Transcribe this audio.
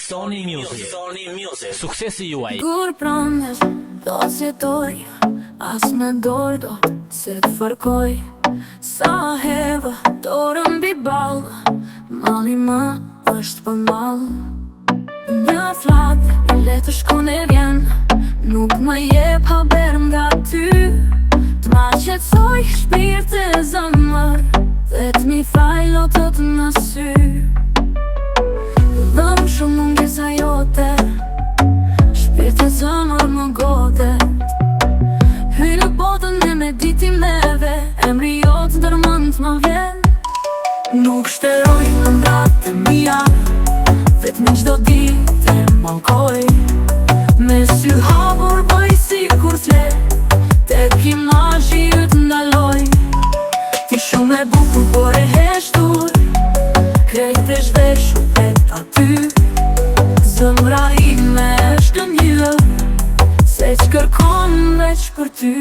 Sony Music. Suksesi juaj. Kur promes do t'jetoj, as me dorë do se t'fërkoj. Sa heva dorën mbi ballë, malli më është për mallë. Një flatë i le të shkon e vjen, nuk më jep haber nga ty. T'ma qetsoj shpirt e zëmër, dhe t'mi faj lotët në sy. Dhëm shumë mungesa jote, shpirt e zëmër më gode. Hyj në botën e meditimeve, emri jotë dërmën t'ma vjen. Nuk shteroj në mbratë e mija, vetëm çdo ditë e mankoj. Me sy hapur bëj si kur t'le, tek imazhi yt ndaloj. Ti shumë e bukur por e heshtur, krejt e zhveshur vet aty. Zemra ime është një, se që kërkon veç për ty.